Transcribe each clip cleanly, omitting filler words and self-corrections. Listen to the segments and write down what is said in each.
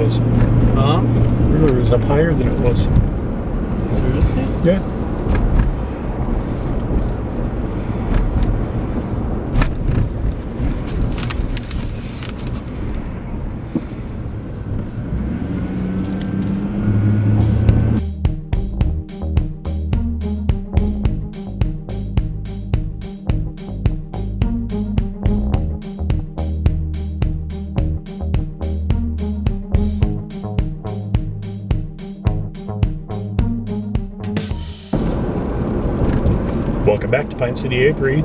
was. Huh? The river was up higher than it was. Seriously? Yeah. Welcome back to Pine City Apiary.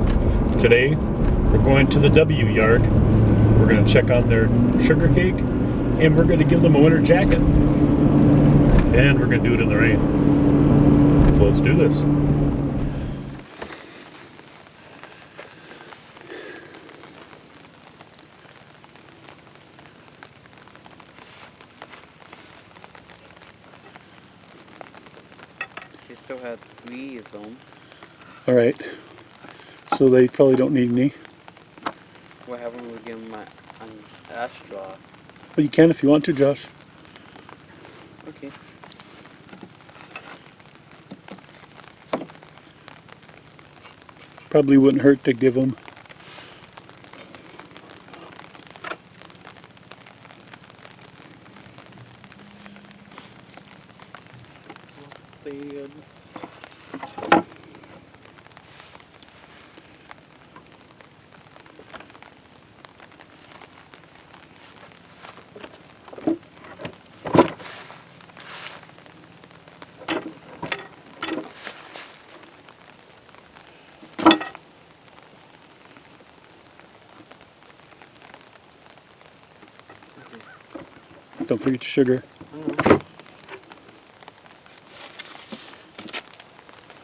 Today we're going to the W yard. We're going to check on their sugar cake and we're going to give them a winter jacket. And we're going to do it in the rain. So let's do this. They still had 3 of them. All right. So they probably don't need any. What happened we give them an ash straw? But you can if you want to, Josh. Okay. Probably wouldn't hurt to give them. Sad. Don't forget your sugar.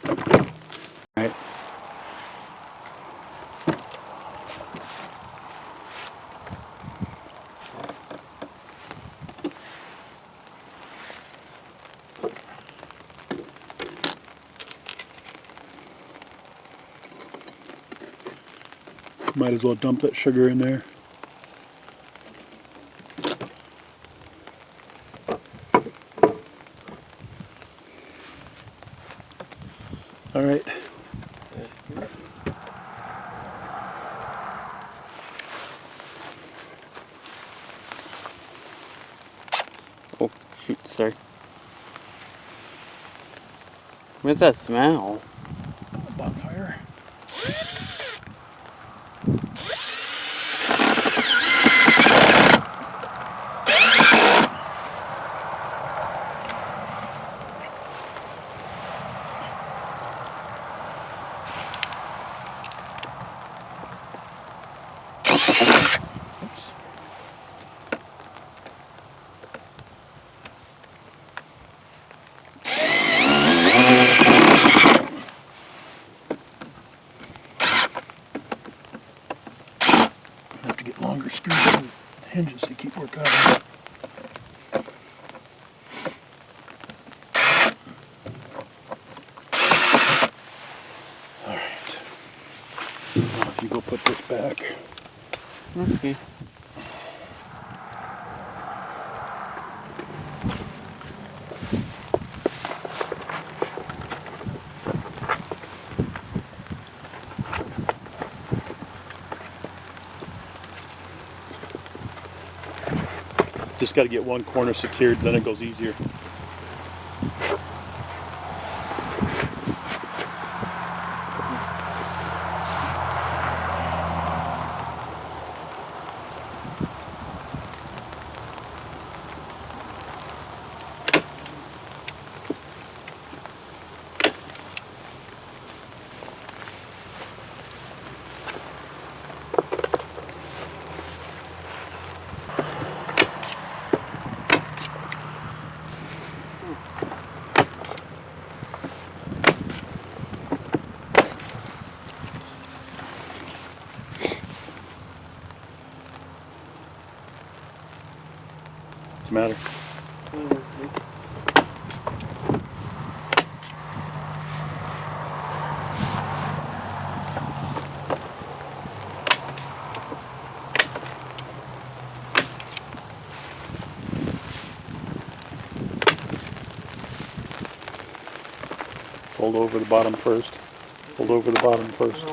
All right. Might as well dump that sugar in there. All right. Oh, shoot, sorry. What's that smell? Bonfire. Oops. I have to get longer screws and hinges to keep working on it. All right. Now if you go put this back. Okay. Just got to get one corner secured, then it goes easier. What's the matter? Fold over the bottom first. Fold over the bottom first.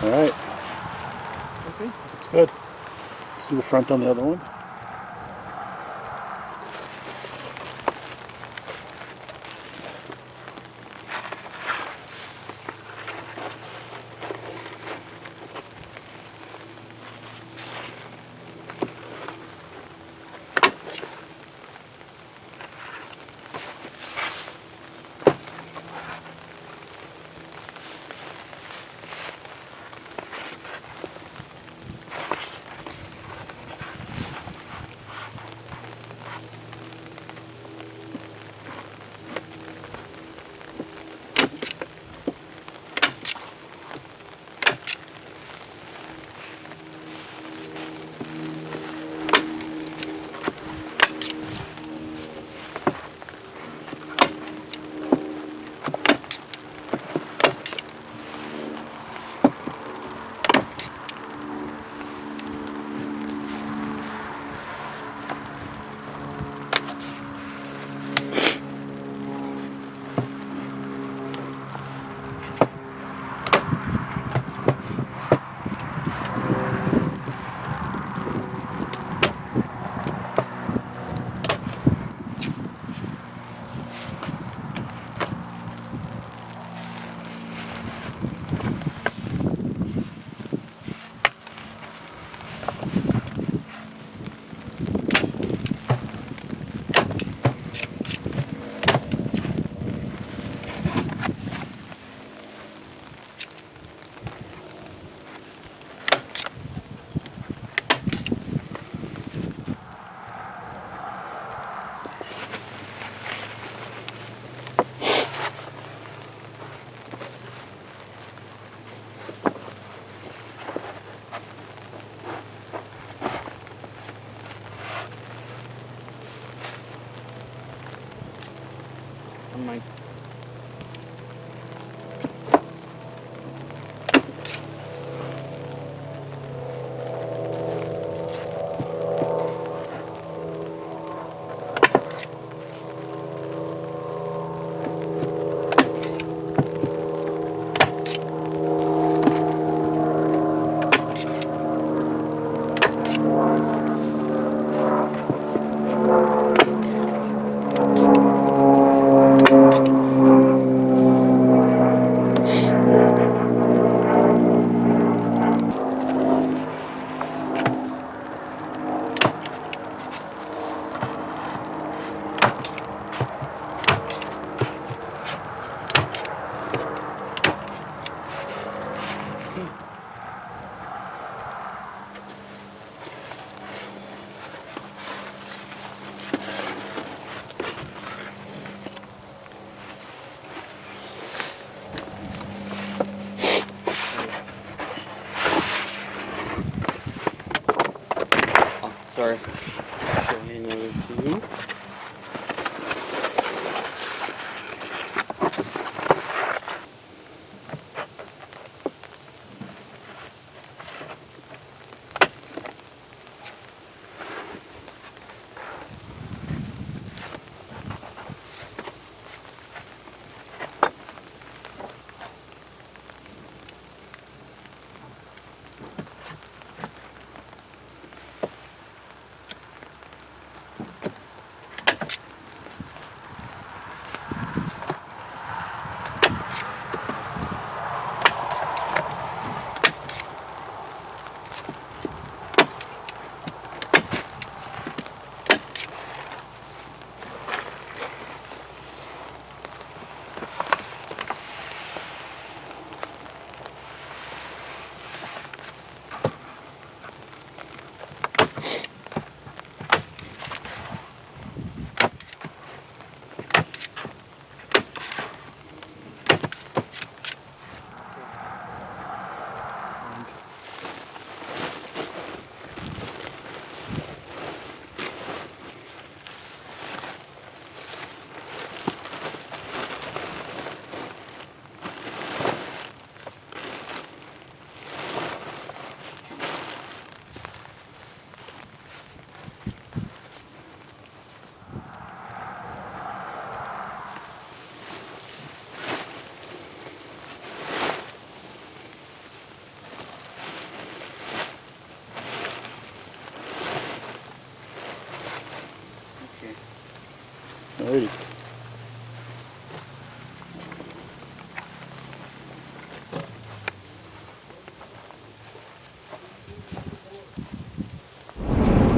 All right. Okay. That's good. Let's do the front on the other one.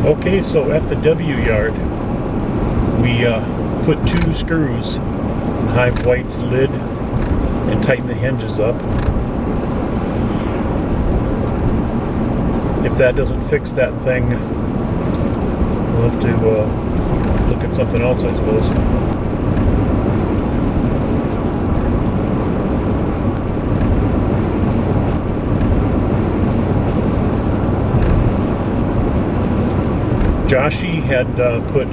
Okay, so at the W yard, we put 2 screws in Hive White's lid and tighten the hinges up. If that doesn't fix that thing, we'll have to look at something else, I suppose. Joshy had put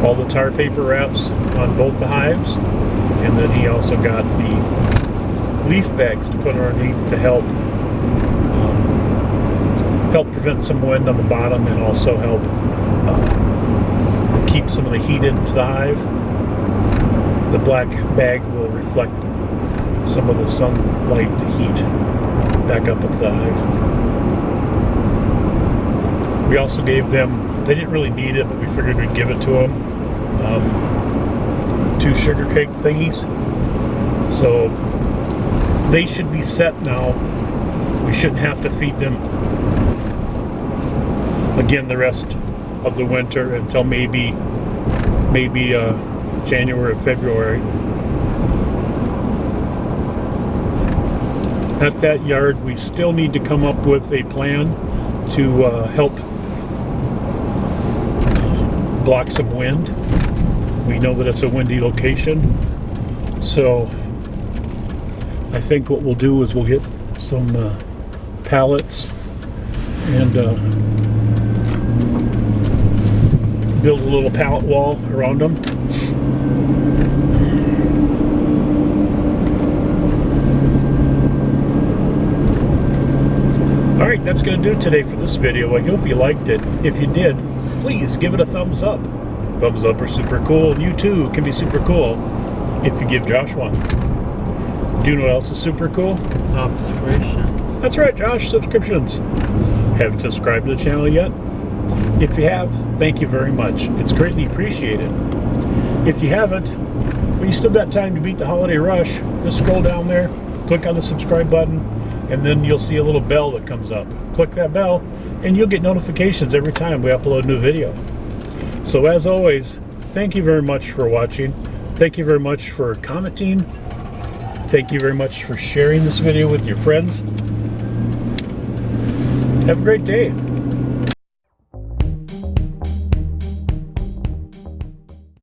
all the tar paper wraps on both the hives, and then he also got the leaf bags to put underneath to help prevent some wind on the bottom, and also help keep some of the heat into the hive. The black bag will reflect some of the sunlight heat back up into the hive. We also gave them, they didn't really need it, but we figured we'd give it to them, 2 sugar cake thingies. So they should be set now. We shouldn't have to feed them again the rest of the winter until maybe January or February. At that yard, we still need to come up with a plan to help block some wind. We know that it's a windy location, so I think what we'll do is we'll get some pallets and build a little pallet wall around them. Alright, that's going to do it today for this video. I hope you liked it. If you did, please give it a thumbs up. Thumbs up are super cool, and you too can be super cool if you give Josh one. Do you know what else is super cool? Subscriptions. That's right, Josh, subscriptions. Haven't subscribed to the channel yet? If you have, thank you very much. It's greatly appreciated. If you haven't, but you still got time to beat the holiday rush, just scroll down there, click on the subscribe button, and then you'll see a little bell that comes up. Click that bell, and you'll get notifications every time we upload a new video. So as always, thank you very much for watching. Thank you very much for commenting. Thank you very much for sharing this video with your friends. Have a great day.